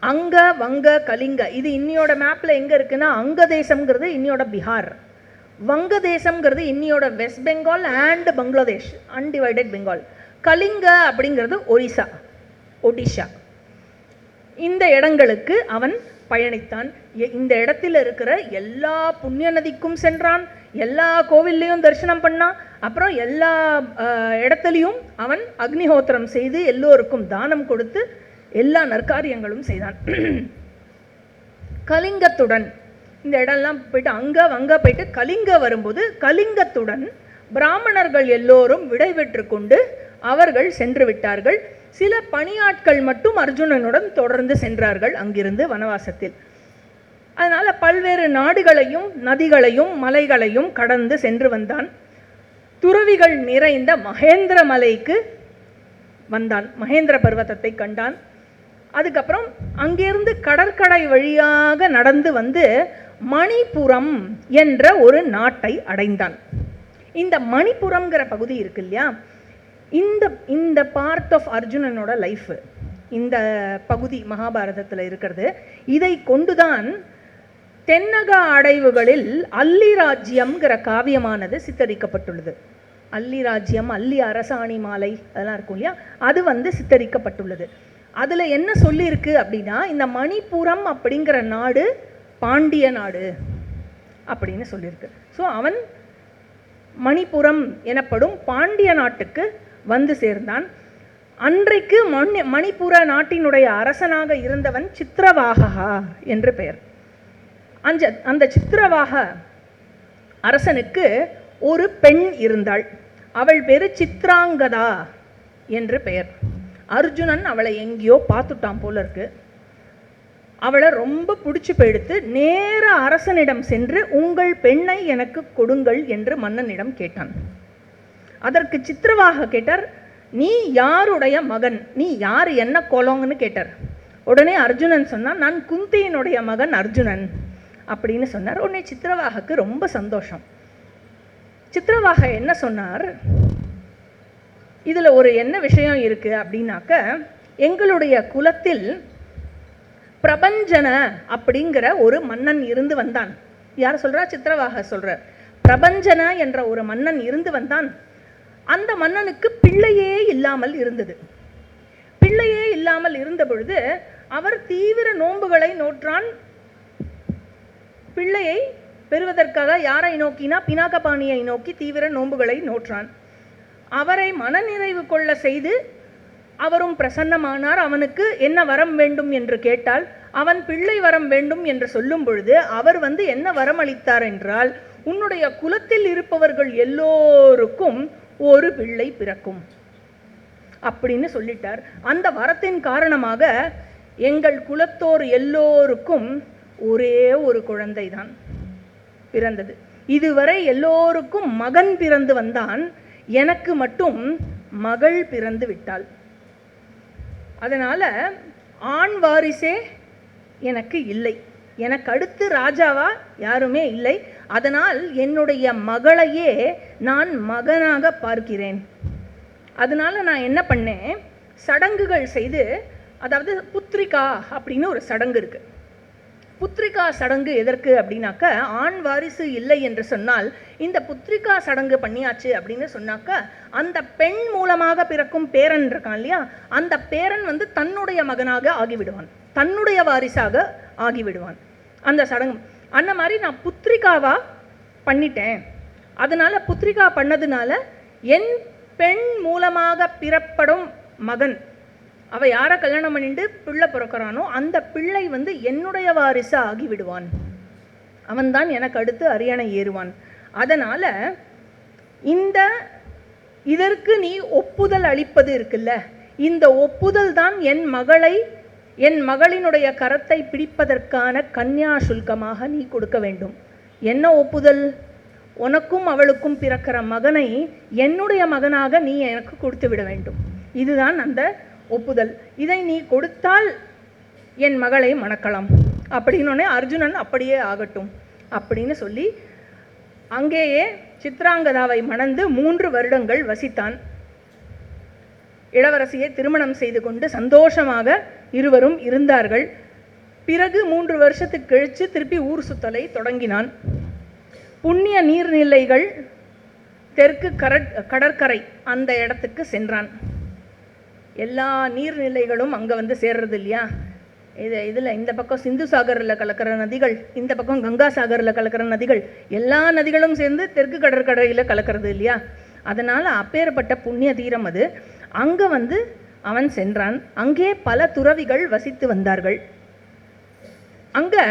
அங்க வங்க கலிங்க, இது இன்னியோட மேப்பில் எங்கே இருக்குன்னா, அங்க தேசம்ங்கிறது இன்னியோட பீகார், வங்க தேசம்ங்கிறது இன்னியோட வெஸ்ட் பெங்கால் அண்ட் பங்களாதேஷ், அன்டிவைடட் பெங்கால். கலிங்க அப்படிங்கிறது ஒடிஷா. இந்த இடங்களுக்கு அவன் பயணித்தான். இந்த இடத்தில் இருக்கிற எல்லா புண்ணிய நதிக்கும் சென்றான், எல்லா கோவில்லையும் தரிசனம் பண்ணான். அப்புறம் எல்லா இடத்துலையும் அவன் அக்னிஹோத்திரம் செய்து எல்லோருக்கும் தானம் கொடுத்து எல்லா நற்காரியங்களும் செய்தான். கலிங்கத்துடன், இந்த இடம்லாம் போயிட்டு அங்க வங்க போயிட்டு கலிங்க வரும்போது கலிங்கத்துடன் பிராமணர்கள் எல்லோரும் விடை பெற்று கொண்டு அவர்கள் சென்று விட்டார்கள். சில பணியாட்கள் மட்டும் அர்ஜுனனுடன் தொடர்ந்து சென்றார்கள் அங்கிருந்து வனவாசத்தில். அதனால பல்வேறு நாடுகளையும் நதிகளையும் மலைகளையும் கடந்து சென்று வந்தான். துறவிகள் நிறைந்த மகேந்திர மலைக்கு வந்தான். மகேந்திர பர்வதத்தை கண்டான். அதுக்கப்புறம் அங்கிருந்து கடற்கரை வழியாக நடந்து வந்து மணிபுரம் என்ற ஒரு நாட்டை அடைந்தான். இந்த மணிபுரம்ங்கிற பகுதி இருக்கு இல்லையா, இந்த பார்ட் ஆஃப் அர்ஜுனனோட லைஃப், இந்த பகுதி மகாபாரதத்தில் இருக்கிறது. இதை கொண்டுதான் தென்னக அடைவுகளில் அல்லி ராஜ்யம்ங்கிற காவியமானது சித்தரிக்கப்பட்டுள்ளது. அல்லி ராஜ்யம், அல்லி அரசாணி மாலை அதெல்லாம் இருக்கும் இல்லையா, அது வந்து சித்தரிக்கப்பட்டுள்ளது. அதில் என்ன சொல்லியிருக்கு அப்படின்னா, இந்த மணிபுரம் அப்படிங்கிற நாடு பாண்டிய நாடு அப்படின்னு சொல்லியிருக்கு. ஸோ அவன் மணிபுரம் எனப்படும் பாண்டிய நாட்டுக்கு வந்து சேர்ந்தான். அன்றைக்கு மணிபுர நாட்டினுடைய அரசனாக இருந்தவன் சித்திரவாகா என்று பெயர். அந்த சித்திரவாக அரசனுக்கு ஒரு பெண் இருந்தாள். அவள் பேரு சித்ராங்கதா என்று பெயர். அர்ஜுனன் அவளை எங்கேயோ பார்த்துட்டான் போல இருக்கு. அவளை ரொம்ப பிடிச்சி போயிடுத்து நேர அரசனிடம் சென்று உங்கள் பெண்ணை எனக்கு கொடுங்கள் என்று மன்னனிடம் கேட்டான். அதற்கு சித்திரவாக கேட்டார், நீ யாருடைய மகன், நீ யார், என்ன கோலோங்கன்னு கேட்டார். உடனே அர்ஜுனன் சொன்னான், நான் குந்தியினுடைய மகன் அர்ஜுனன் அப்படின்னு சொன்னார். உடனே சித்திரவாகக்கு ரொம்ப சந்தோஷம். சித்திரவாக என்ன சொன்னார், இதில் ஒரு என்ன விஷயம் இருக்குது அப்படின்னாக்க, எங்களுடைய குலத்தில் பிரபஞ்சன அப்படிங்கிற ஒரு மன்னன் இருந்து வந்தான். யார் சொல்கிறா? சித்திரவாக சொல்கிறார். பிரபஞ்சன என்ற ஒரு மன்னன் இருந்து வந்தான். அந்த மன்னனுக்கு பிள்ளையே இல்லாமல் இருந்தது. பிள்ளையே இல்லாமல் இருந்த பொழுது அவர் தீவிர நோன்புகளை நோற்றான். பிள்ளையை பெறுவதற்காக யாரை நோக்கினா, பினாகபாணியை நோக்கி தீவிர நோன்புகளை நோற்றான். அவரை மனநிறைவு கொள்ள செய்து அவரும் பிரசன்னமானார். அவனுக்கு என்ன வரம் வேண்டும் என்று கேட்டால், அவன் பிள்ளை வரம் வேண்டும் என்று சொல்லும் பொழுது அவர் வந்து என்ன வரம் அளித்தார் என்றால், உன்னுடைய குலத்தில் இருப்பவர்கள் எல்லோருக்கும் ஒரு பிள்ளை பிறக்கும் அப்படின்னு சொல்லிட்டார். அந்த வரத்தின் காரணமாக எங்கள் குலத்தோர் எல்லோருக்கும் ஒரே ஒரு குழந்தை தான் பிறந்தது. இதுவரை எல்லோருக்கும் மகன் பிறந்து வந்தான். எனக்கு மட்டும் மகள் பிறந்து விட்டாள். அதனால ஆண் வாரிசே எனக்கு இல்லை, எனக்கு அடுத்து ராஜாவா யாருமே இல்லை. அதனால் என்னுடைய மகளையே நான் மகனாக பார்க்கிறேன். அதனால நான் என்ன பண்ணேன், சடங்குகள் செய்து, அதாவது புத்திரிகா அப்படின்னு ஒரு சடங்கு இருக்கு. புத்திரிகா சடங்கு எதற்கு அப்படின்னாக்க, ஆண் வாரிசு இல்லை என்று சொன்னால் இந்த புத்திரிகா சடங்கு பண்ணியாச்சு அப்படின்னு சொன்னாக்க, அந்த பெண் மூலமாக பிறக்கும் பேரன் இருக்கான் இல்லையா, அந்த பேரன் வந்து தன்னுடைய மகனாக ஆகிவிடுவான், தன்னுடைய வாரிசாக ஆகிவிடுவான். அந்த சடங்கு அந்த மாதிரி நான் புத்திரிகாவா பண்ணிட்டேன். அதனால புத்திரிகா பண்ணதுனால என் பெண் மூலமாக பிறப்படும் மகன், அவ யாரை கல்யாணம் பண்ணிட்டு பிள்ளை பிறக்கிறானோ அந்த பிள்ளை வந்து என்னுடைய வாரிசா ஆகிவிடுவான், அவன்தான் எனக்கு அடுத்து அரியணை ஏறுவான். அதனால இதற்கு நீ ஒப்புதல் அளிப்பது இருக்குல்ல, இந்த ஒப்புதல் தான் என் மகளினுடைய கரத்தை பிடிப்பதற்கான கன்யா சுல்கமாக நீ கொடுக்க வேண்டும். என்ன ஒப்புதல்? உனக்கும் அவளுக்கும் பிறக்கிற மகனை என்னுடைய மகனாக நீ எனக்கு கொடுத்து விட வேண்டும். இதுதான் அந்த ஒப்புதல். இதை நீ கொடுத்தால் என் மகளை மணக்கலாம் அப்படின்னோடனே அர்ஜுனன் அப்படியே ஆகட்டும் அப்படின்னு சொல்லி அங்கேயே சித்ராங்கதாவை மணந்து 3 வருடங்கள் வசித்தான். இளவரசியை திருமணம் செய்து கொண்டு சந்தோஷமாக இருவரும் இருந்தார்கள். பிறகு 3 வருஷத்துக்கு கழித்து திருப்பி ஊர் சுத்தலை தொடங்கினான். புண்ணிய நீர்நிலைகள் தெற்கு கடற்கரை அந்த இடத்துக்கு சென்றான். எல்லா நீர்நிலைகளும் அங்கே வந்து சேர்றது இல்லையா, இதில் இந்த பக்கம் சிந்து சாகரில் கலக்கிற நதிகள், இந்த பக்கம் கங்கா சாகரில் கலக்கிற நதிகள், எல்லா நதிகளும் சேர்ந்து தெற்கு கடற்கரையில் கலக்கிறது இல்லையா. அதனால் அப்பேற்பட்ட புண்ணிய தீரம் அது. அங்கே வந்து அவன் சென்றான். அங்கே பல துறவிகள் வசித்து வந்தார்கள். அங்கே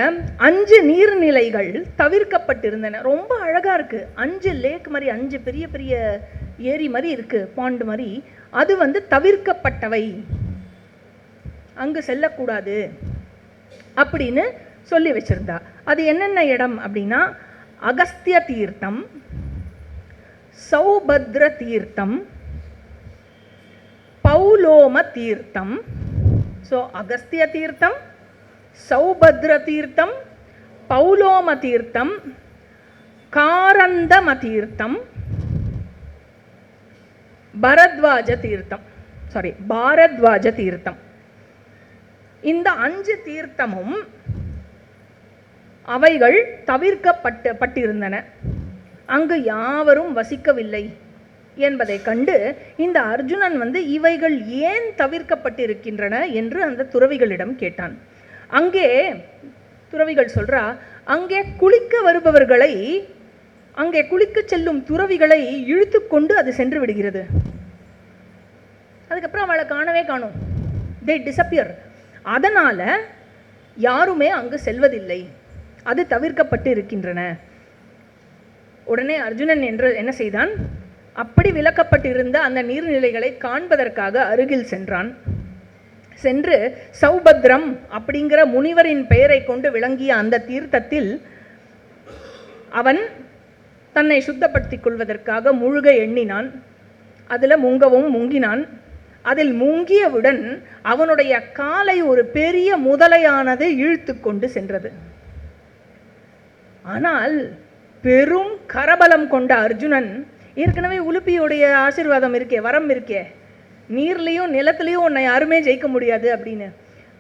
5 நீர்நிலைகள் தவிர்க்கப்பட்டிருந்தன. ரொம்ப அழகாக இருக்குது. 5 லேக் மாதிரி, 5 பெரிய பெரிய ஏரி மாதிரி இருக்குது, பாண்டு மாதிரி. அது வந்து தவிர்க்கப்பட்டவை, அங்கு செல்லக்கூடாது அப்படின்னு சொல்லி வச்சிருந்தா. அது என்னென்ன இடம் அப்படின்னா, அகஸ்திய தீர்த்தம், சௌபத்ர தீர்த்தம், பௌலோம தீர்த்தம். ஸோ அகஸ்திய தீர்த்தம், சௌபத்ர தீர்த்தம், பௌலோம தீர்த்தம், காரந்தம தீர்த்தம், பாரத்வாஜ தீர்த்தம். இந்த 5 தீர்த்தமும் அவைகள் தவிர்க்கப்பட்டிருந்தன. அங்கு யாவரும் வசிக்கவில்லை என்பதை கண்டு இந்த அர்ஜுனன் வந்து இவைகள் ஏன் தவிர்க்கப்பட்டிருக்கின்றன என்று அந்த துறவிகளிடம் கேட்டான். அங்கே துறவிகள் சொல்றா, அங்கே குளிக்க வருபவர்களை, அங்கே குளிக்க செல்லும் துறவிகளை இழுத்து கொண்டு அது சென்று விடுகிறது. அதுக்கப்புறம் அவளை காணவே காணும், தே டிசப்பியர். அதனால யாருமே அங்கு செல்வதில்லை, அது தவிர்க்கப்பட்டு இருக்கின்றன. உடனே அர்ஜுனன் என்ன செய்தான், அப்படி விலக்கப்பட்டிருந்த அந்த நீர்நிலைகளை காண்பதற்காக அருகில் சென்றான். சென்று சௌபத்ரம் அப்படிங்கிற முனிவரின் பெயரை கொண்டு விளங்கிய அந்த தீர்த்தத்தில் அவன் தன்னை சுத்தப்படுத்திக் கொள்வதற்காக முழுக எண்ணினான். அதில் முங்கவும் முங்கினான். அதில் முங்கியவுடன் அவனுடைய காலை ஒரு பெரிய முதலையானது இழுத்து கொண்டு சென்றது. ஆனால் பெரும் கரபலம் கொண்ட அர்ஜுனன், ஏற்கனவே உலுப்பியுடைய ஆசீர்வாதம் இருக்கே, வரம் இருக்கே, நீர்லையும் நிலத்திலையும் உன்னை யாருமே ஜெயிக்க முடியாது அப்படின்னு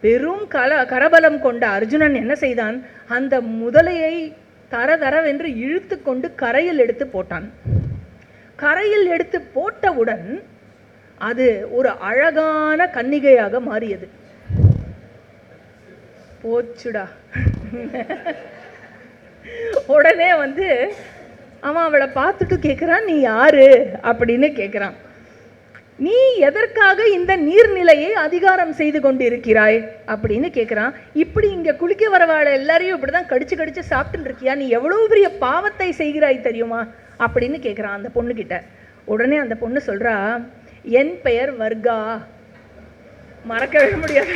பெரும் கரபலம் கொண்ட அர்ஜுனன் என்ன செய்தான், அந்த முதலையை தரதரவென்று இழுத்து கொண்டு கரையில் எடுத்து போட்டான். கரையில் எடுத்து போட்டவுடன் அது ஒரு அழகான கன்னிகையாக மாறியது. போச்சுடா. உடனே வந்து அவன் அவளை பார்த்துட்டு கேட்குறான், நீ யாரு அப்படின்னு கேட்குறான். நீ எதற்காக இந்த நீர்நிலையை அதிகாரம் செய்து கொண்டு இருக்கிறாய் அப்படின்னு கேட்குறான். இப்படி இங்கே குளிக்க வரவாழ எல்லாரையும் இப்படி தான் கடிச்சு கடிச்சு சாப்பிட்டு இருக்கியா, நீ எவ்வளோ பெரிய பாவத்தை செய்கிறாய் தெரியுமா அப்படின்னு கேட்குறான் அந்த பொண்ணுக்கிட்ட. உடனே அந்த பொண்ணு சொல்கிறா, என் பெயர் வர்கா. மறக்கவே முடியாது.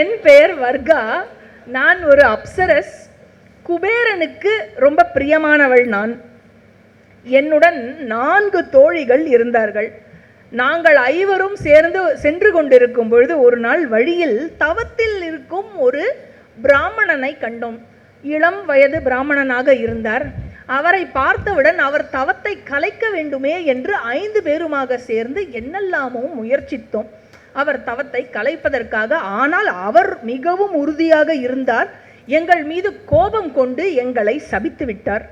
என் பெயர் வர்கா, நான் ஒரு அப்சரஸ், குபேரனுக்கு ரொம்ப பிரியமானவள் நான். என்னுடன் 4 தோழிகள் இருந்தார்கள். நாங்கள் 5வரும் சேர்ந்து சென்று கொண்டிருக்கும் பொழுது ஒரு நாள் வழியில் தவத்தில் இருக்கும் ஒரு பிராமணனை கண்டோம். இளம் வயது பிராமணனாக இருந்தார். அவரை பார்த்தவுடன் அவர் தவத்தை கலைக்க வேண்டுமே என்று 5 பேருமாக சேர்ந்து என்னெல்லாமோ முயற்சித்தோம் அவர் தவத்தை கலைப்பதற்காக. ஆனால் அவர் மிகவும் உறுதியாக இருந்தார். எங்கள் மீது கோபம் கொண்டு எங்களை சபித்து விட்டார்.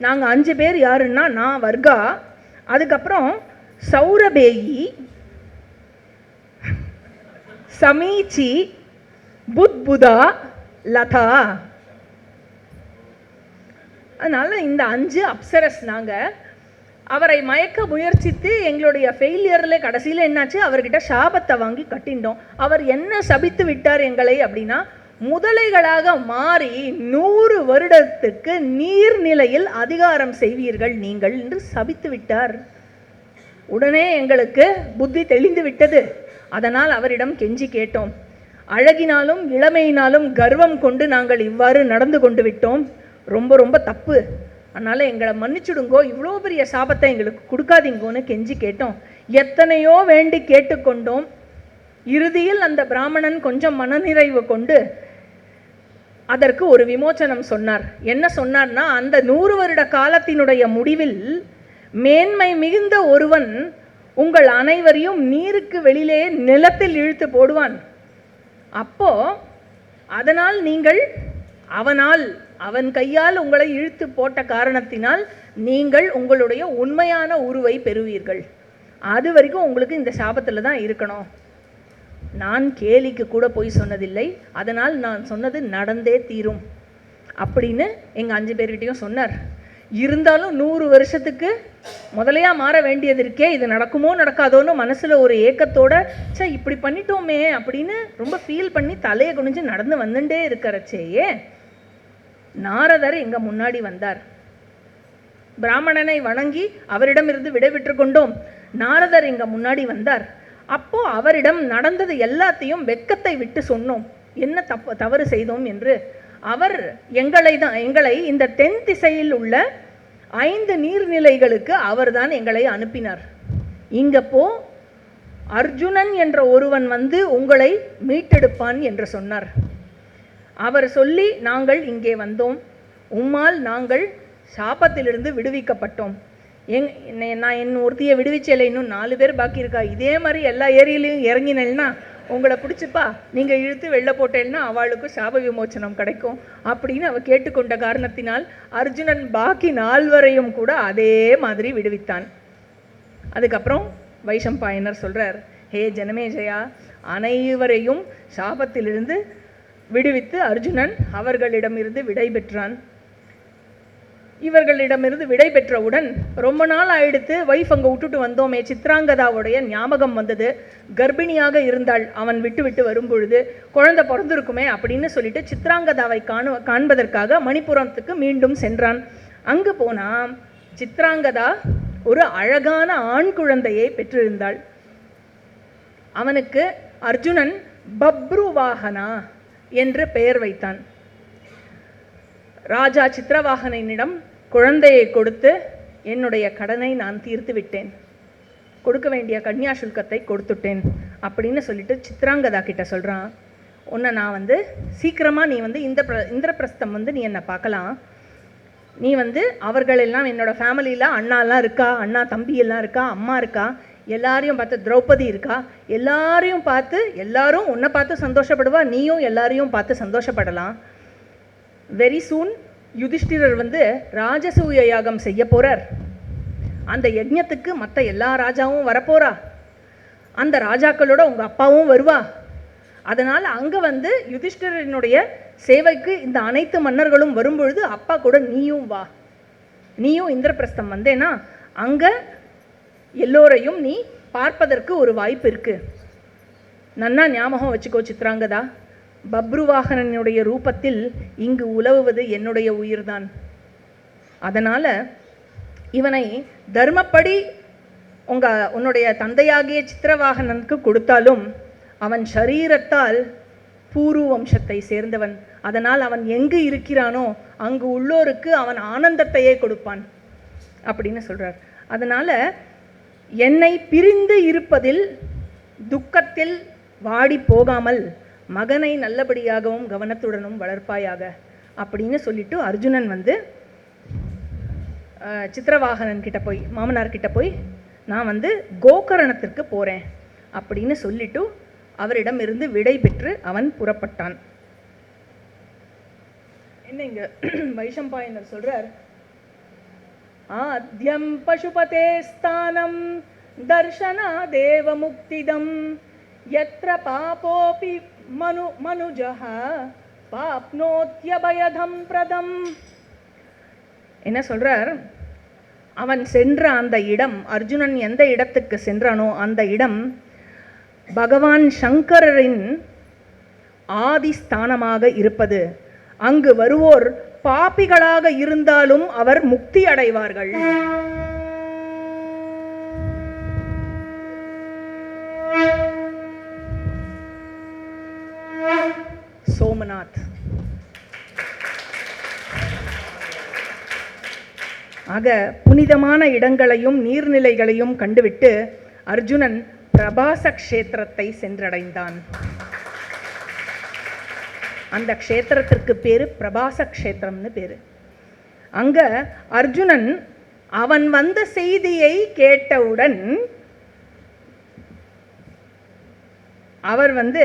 நாங்கள் 5 பேர் யாருன்னா, நான் வர்கா, அதுக்கப்புறம் சௌரபேயி, சமீச்சி, புத்புதா, லதா. அதனால இந்த 5 அப்சரஸ். நாங்கள் அவரை மயக்க முயற்சித்து எங்களுடைய ஃபெயிலியரில் கடைசியில் என்னாச்சு, அவர்கிட்ட சாபத்தை வாங்கி கட்டிண்டோம். அவர் என்ன சபித்து விட்டார் எங்களை அப்படின்னா, முதலைகளாக மாறி 100 வருடத்துக்கு நீர்நிலையில் அதிகாரம் செய்வீர்கள் நீங்கள் என்று சபித்து விட்டார். உடனே எங்களுக்கு புத்தி தெளிந்து விட்டது. அதனால் அவரிடம் கெஞ்சி கேட்டோம். அழகினாலும் இளமையினாலும் கர்வம் கொண்டு நாங்கள் இவ்வாறு நடந்து கொண்டு விட்டோம். ரொம்ப ரொம்ப தப்பு. அதனால் எங்களை மன்னிச்சுடுங்கோ, இவ்வளோ பெரிய சாபத்தை எங்களுக்கு கொடுக்காதீங்கோன்னு கெஞ்சி கேட்டோம். எத்தனையோ வேண்டி கேட்டுக்கொண்டோம். இறுதியில் அந்த பிராமணன் கொஞ்சம் மனநிறைவு கொண்டு அதற்கு ஒரு விமோச்சனம் சொன்னார். என்ன சொன்னார்னா, அந்த 100 வருட காலத்தினுடைய முடிவில் மேன்மை மிகுந்த ஒருவன் உங்கள் அனைவரையும் நீருக்கு வெளியிலே நிலத்தில் இழுத்து போடுவான். அப்போ அதனால் நீங்கள் அவன் கையால் உங்களை இழுத்து போட்ட காரணத்தினால் நீங்கள் உங்களுடைய உண்மையான உருவை பெறுவீர்கள். அது வரைக்கும் உங்களுக்கு இந்த சாபத்தில் தான் இருக்கணும். நான் கேலிக்கு கூட போய் சொன்னதில்லை. அதனால் நான் சொன்னது நடந்தே தீரும் அப்படின்னு எங்கள் 5 பேர்கிட்டையும் சொன்னார். இருந்தாலும் 100 வருஷத்துக்கு முதலையா மாற வேண்டியது இருக்கே, இது நடக்குமோ நடக்காதோன்னு மனசில் ஒரு ஏக்கத்தோட இப்படி பண்ணிட்டோமே அப்படின்னு ரொம்ப ஃபீல் பண்ணி தலையை குனிஞ்சு நடந்து வந்துட்டே இருக்கிறச்சேயே நாரதர் எங்க முன்னாடி வந்தார். பிராமணனை வணங்கி அவரிடமிருந்து விடைபெற்று கொண்டோம். நாரதர் எங்க முன்னாடி வந்தார். அப்போ அவரிடம் நடந்தது எல்லாத்தையும் வெட்கத்தை விட்டு சொன்னோம், என்ன தவறு செய்தோம் என்று. அவர் எங்களை இந்த தென் திசையில் உள்ள 5 நீர்நிலைகளுக்கு அவர்தான் எங்களை அனுப்பினார். இங்கப்போ அர்ஜுனன் என்ற ஒருவன் வந்து உங்களை மீட்டெடுப்பான் என்று சொன்னார். அவர் சொல்லி நாங்கள் இங்கே வந்தோம். உம்மால் நாங்கள் சாபத்திலிருந்து விடுவிக்கப்பட்டோம். நான் என் ஒருத்தியை விடுவிச்சல, இன்னும் 4 பேர் பாக்கி இருக்கா. இதே மாதிரி எல்லா ஏரியிலையும் இறங்கினேன்னா உங்களை பிடிச்சிப்பா, நீங்கள் இழுத்து வெளில போட்டேன்னா அவளுக்கு சாப விமோச்சனம் கிடைக்கும் அப்படின்னு அவர் கேட்டுக்கொண்ட காரணத்தினால் அர்ஜுனன் பாக்கி 4 கூட அதே மாதிரி விடுவித்தான். அதுக்கப்புறம் வைஷம்பாயனர் சொல்கிறார், ஹே ஜனமேஜயா, அனைவரையும் சாபத்திலிருந்து விடுவித்து அர்ஜுனன் அவர்களிடமிருந்து விடை பெற்றான். இவர்களிடமிருந்து விடை பெற்றவுடன் ரொம்ப நாள் ஆயிடுத்து வைஃப் அங்கே விட்டுட்டு வந்தோமே, சித்ராங்கதாவுடைய ஞாபகம் வந்தது. கர்ப்பிணியாக இருந்தாள். அவன் விட்டு வரும்பொழுது குழந்தை பிறந்திருக்குமே அப்படின்னு சொல்லிட்டு சித்ராங்கதாவை காண்பதற்காக மணிப்புரத்துக்கு மீண்டும் சென்றான். அங்கு போனால் சித்ராங்கதா ஒரு அழகான ஆண் குழந்தையை பெற்றிருந்தாள். அவனுக்கு அர்ஜுனன் பப்ருவாகனா என்று பெயர் வைத்தான். ராஜா சித்திரவாகனிடம் குழந்தையை கொடுத்து என்னுடைய கடனை நான் தீர்த்து விட்டேன், கொடுக்க வேண்டிய கன்யா சுல்கத்தை கொடுத்துட்டேன் அப்படின்னு சொல்லிட்டு சித்ராங்கதா கிட்ட சொல்கிறான். உன்னை நான் வந்து சீக்கிரமாக நீ வந்து இந்திரபிரஸ்தம் வந்து நீ என்னை பார்க்கலாம். நீ வந்து அவர்களெல்லாம் என்னோடய ஃபேமிலியில் அண்ணாலாம் இருக்கா, அண்ணா தம்பி எல்லாம் இருக்கா, அம்மா இருக்கா, எல்லாரையும் பார்த்து திரௌபதி இருக்கா, எல்லாரையும் பார்த்து எல்லாரும் உன்னை பார்த்து சந்தோஷப்படுவா, நீயும் எல்லாரையும் பார்த்து சந்தோஷப்படலாம். வெரி சூன் யுதிஷ்டிரர் வந்து ராஜசூய யாகம் செய்ய போகிறார். அந்த யஜ்ஞத்துக்கு மற்ற எல்லா ராஜாவும் வரப்போறா. அந்த ராஜாக்களோட உங்கள் அப்பாவும் வருவா. அதனால் அங்கே வந்து யுதிஷ்டிரனுடைய சேவைக்கு இந்த அனைத்து மன்னர்களும் வரும்பொழுது அப்பா கூட நீயும் வா. நீயும் இந்திரபிரஸ்தம் வந்தேன்னா அங்கே எல்லோரையும் நீ பார்ப்பதற்கு ஒரு வாய்ப்பு இருக்குது. நன்னா ஞாபகம் வச்சுக்கோ சித்ராங்கதா, பப்ருவாகனனுடைய ரூபத்தில் இங்கு உலவுவது என்னுடைய உயிர்தான். அதனால் இவனை தர்மப்படி உன்னுடைய தந்தையாகிய சித்திரவாகனனுக்கு கொடுத்தாலும் அவன் ஷரீரத்தால் பூரு வம்சத்தை சேர்ந்தவன். அதனால் அவன் எங்கு இருக்கிறானோ அங்கு உள்ளோருக்கு அவன் ஆனந்தத்தையே கொடுப்பான். அப்படின்னு சொல்கிறார். அதனால் என்னை பிரிந்து இருப்பதில் துக்கத்தில் வாடி போகாமல் மகனை நல்லபடியாகவும் கவனத்துடனும் வளர்ப்பாயாக அப்படின்னு சொல்லிட்டு அர்ஜுனன் வந்து சித்திரவாகனன் கிட்ட போய், மாமனார் கிட்ட போய், நான் வந்து கோகரணத்திற்கு போகிறேன் அப்படின்னு சொல்லிட்டு அவரிடம் இருந்து விடை பெற்று அவன் புறப்பட்டான். என்ன இங்க வைஷம்பாயனர் சொல்றார், ஆத்யம் பசுபதே ஸ்தானம் தர்ஷனா தேவ முக்திதம் யத்ர பாபோபி மனுஜஹ பாப்னோத்யபயதம் பிரதம். என்ன சொல்றார், அவன் சென்ற அந்த இடம், அர்ஜுனன் எந்த இடத்துக்கு சென்றானோ அந்த இடம் பகவான் சங்கரரின் ஆதிஸ்தானமாக இருப்பது. அங்கு வருவோர் பாபிகளாக இருந்தாலும் அவர் முக்தி அடைவார்கள். சோமநாத். ஆக புனிதமான இடங்களையும் நீர்நிலைகளையும் கண்டுவிட்டு அர்ஜுனன் பிரபாச க்ஷேத்திரத்தை சென்றடைந்தான். அந்த க்ஷேத்திரத்திற்கு பேரு பிரபாச க்ஷேத்திரம்னு பேரு. அங்க அர்ஜுனன் அவன் வந்த செய்தியை கேட்டவுடன் அவர் வந்து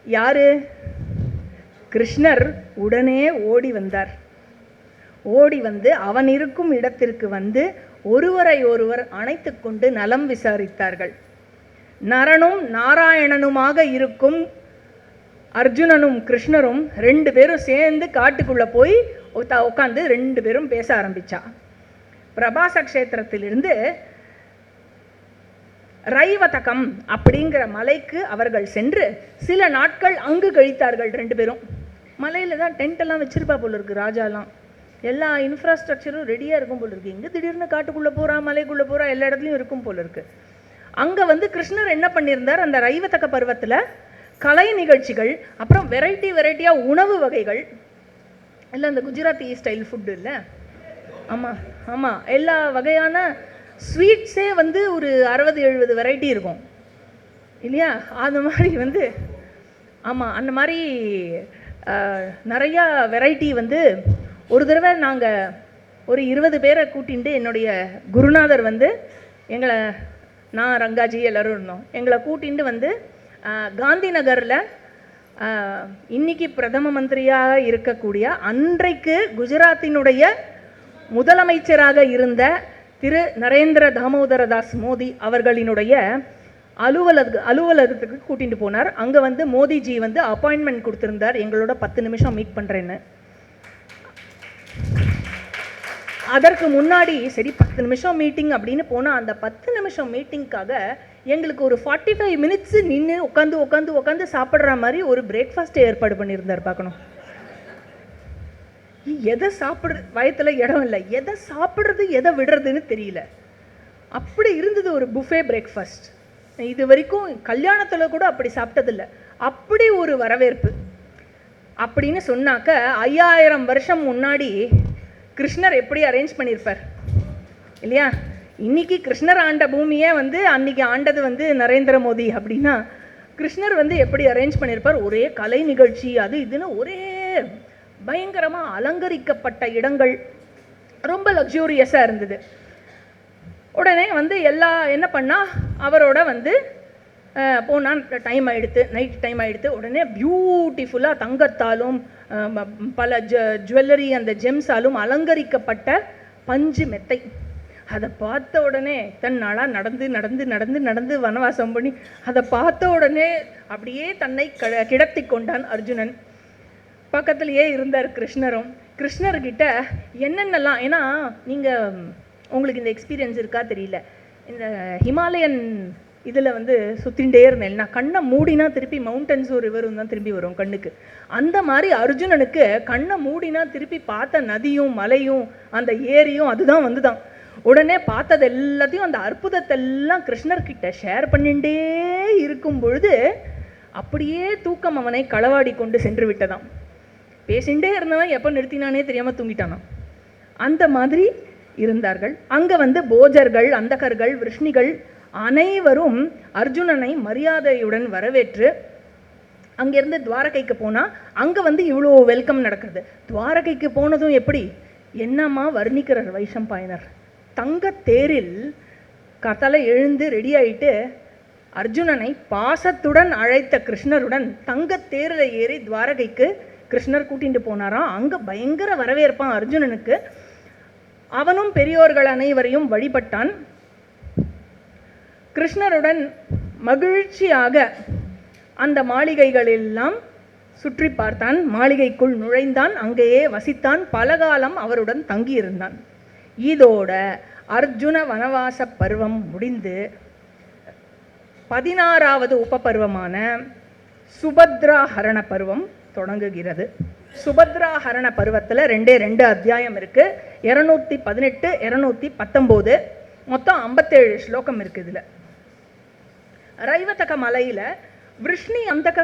யாரு, கிருஷ்ணர் உடனே ஓடி வந்தார். ஓடி வந்து அவன் இருக்கும் இடத்திற்கு வந்து ஒருவரை ஒருவர் அணைத்து கொண்டு நலம் விசாரித்தார்கள். நரனும் நாராயணனுமாக இருக்கும் அர்ஜுனனும் கிருஷ்ணரும் ரெண்டு பேரும் சேர்ந்து காட்டுக்குள்ள போய் உட்காந்து ரெண்டு பேரும் பேச ஆரம்பிச்சா. பிரபாச க்ஷேத்திரத்திலிருந்து ரைவதகம் அப்படிங்கிற மலைக்கு அவர்கள் சென்று சில நாட்கள் அங்கு கழித்தார்கள். ரெண்டு பேரும் மலையில தான் டென்ட் எல்லாம் வச்சிருப்பா போல இருக்கு, ராஜாலாம் எல்லா இன்ஃப்ராஸ்ட்ரக்சரும் ரெடியாக இருக்கும் போல இருக்கு. எங்கே திடீர்னு காட்டுக்குள்ளே போகிறா, மலைக்குள்ளே போகிறா, எல்லா இடத்துலையும் இருக்கும் போல இருக்கு. அங்கே வந்து கிருஷ்ணர் என்ன பண்ணியிருந்தார், அந்த ரைவதக பருவத்தில் கலை நிகழ்ச்சிகள், அப்புறம் வெரைட்டியாக உணவு வகைகள் இல்லை, அந்த குஜராத்தி ஸ்டைல் ஃபுட்டு இல்லை, ஆமாம் எல்லா வகையான ஸ்வீட்ஸே வந்து ஒரு 60-70 வெரைட்டி இருக்கும் இல்லையா. அந்த மாதிரி வந்து அந்த மாதிரி நிறையா வெரைட்டி வந்து ஒரு தடவை நாங்கள் ஒரு 20 பேரை கூட்டிகிட்டு என்னுடைய குருநாதர் வந்து எங்களை, நான் ரங்காஜி எல்லோரும் இருந்தோம், எங்களை கூட்டிகிட்டு வந்து காந்தி நகரில் இன்னைக்கு பிரதம மந்திரியாக இருக்கக்கூடிய அன்றைக்கு குஜராத்தினுடைய முதலமைச்சராக இருந்த திரு நரேந்திர தாமோதரதாஸ் மோடி அவர்களினுடைய அலுவலகத்துக்கு கூட்டிகிட்டு போனார். அங்கே வந்து மோடிஜி வந்து அப்பாயின்மெண்ட் கொடுத்துருந்தார், எங்களோட 10 நிமிஷம் மீட் பண்ணுறேன்னு. அதற்கு முன்னாடி சரி 10 நிமிஷம் மீட்டிங் அப்படின்னு போனால் அந்த 10 நிமிஷம் மீட்டிங்காக எங்களுக்கு ஒரு 45 மினிட்ஸ் நின்று உட்காந்து சாப்பிட்ற மாதிரி ஒரு பிரேக்ஃபாஸ்ட் ஏற்பாடு பண்ணியிருந்தார். பார்க்கணும், எதை சாப்பிட்றது, வயத்தில் இடம் இல்லை, எதை சாப்பிட்றது எதை விடுறதுன்னு தெரியல, அப்படி இருந்தது ஒரு புஃபே பிரேக்ஃபாஸ்ட். இது வரைக்கும் கல்யாணத்தில் கூட அப்படி சாப்பிட்டதில்லை, அப்படி ஒரு வரவேற்பு. அப்படின்னு சொன்னாக்க 5000 வருஷம் முன்னாடி கிருஷ்ணர் எப்படி அரேஞ்ச் பண்ணியிருப்பார் இல்லையா. இன்னைக்கு கிருஷ்ணர் ஆண்ட பூமியே வந்து அன்னைக்கு ஆண்டது வந்து நரேந்திர மோடி அப்படின்னா, கிருஷ்ணர் வந்து எப்படி அரேஞ்ச் பண்ணியிருப்பார், ஒரே கலை நிகழ்ச்சி அது இதுன்னு ஒரே பயங்கரமாக அலங்கரிக்கப்பட்ட இடங்கள், ரொம்ப லக்ஸூரியஸாக இருந்தது. உடனே வந்து என்ன பண்ணால் அவரோட வந்து போனால் டைம் ஆகிடுத்து, நைட் டைம் ஆகிடுத்து. உடனே பியூட்டிஃபுல்லாக தங்கத்தாலும் பல ஜுவல்லரி அந்த ஜெம்ஸாலும் அலங்கரிக்கப்பட்ட பஞ்சு மெத்தை, அதை பார்த்த உடனே தன்னாளாக நடந்து வனவாசம் பண்ணி அதை பார்த்த உடனே அப்படியே தன்னை கிடத்தி கொண்டான் அர்ஜுனன். பக்கத்துலேயே இருந்தார் கிருஷ்ணரும். கிருஷ்ணர்கிட்ட என்னென்னலாம், ஏன்னா நீங்கள் உங்களுக்கு இந்த எக்ஸ்பீரியன்ஸ் இருக்கா தெரியல, இந்த ஹிமாலயன் இதில் வந்து சுற்றிகிட்டே இருந்தேன், நான் கண்ணை மூடினா திருப்பி மவுண்டன்ஸும் ரிவரும் தான் திரும்பி வரும் கண்ணுக்கு. அந்த மாதிரி அர்ஜுனனுக்கு கண்ணை மூடினா திருப்பி பார்த்த நதியும் மலையும் அந்த ஏரியும் அதுதான் வந்துதான். உடனே பார்த்தது எல்லாத்தையும் அந்த அற்புதத்தெல்லாம் கிருஷ்ணர்கிட்ட ஷேர் பண்ணிகிட்டே இருக்கும் பொழுது அப்படியே தூக்கம் அவனை களவாடி கொண்டு சென்று விட்டதாம். பேசிகிட்டே இருந்தவன் எப்போ நிறுத்தினானே தெரியாமல் தூங்கிட்டானான். அந்த மாதிரி இருந்தார்கள். அங்கே வந்து போஜர்கள், அந்தகர்கள், விருஷ்ணிகள் அனைவரும் அர்ஜுனனை மரியாதையுடன் வரவேற்று அங்கேருந்து துவாரகைக்கு போனால் அங்கே வந்து இவ்வளோ வெல்கம் நடக்குது. துவாரகைக்கு போனதும் எப்படி என்னம்மா வர்ணிக்கிறார் வைஷம்பாயனர். தங்கத்தேரில் கத்தலை எழுந்து ரெடி ஆகிட்டு அர்ஜுனனை பாசத்துடன் அழைத்த கிருஷ்ணருடன் தங்கத்தேரில் ஏறி துவாரகைக்கு கிருஷ்ணர் கூட்டிகிட்டு போனாராம். அங்கே பயங்கர வரவேற்பான் அர்ஜுனனுக்கு. அவனும் பெரியோர்கள் அனைவரையும் வழிபட்டான். கிருஷ்ணருடன் மகிழ்ச்சியாக அந்த மாளிகைகளெல்லாம் சுற்றி பார்த்தான். மாளிகைக்குள் நுழைந்தான், அங்கேயே வசித்தான், பலகாலம் அவருடன் தங்கியிருந்தான். இதோட அர்ஜுன வனவாச பருவம் முடிந்து 16வது உபபருவமான சுபத்ராஹரண பருவம் தொடங்குகிறது. சுபத்ராஹரண பருவத்தில் 2 அத்தியாயம் இருக்கு. 218, 219, மொத்தம் 57 ஸ்லோகம் இருக்கு. இதில் ரைவதக மலையில் விருஷ்ணி அந்தக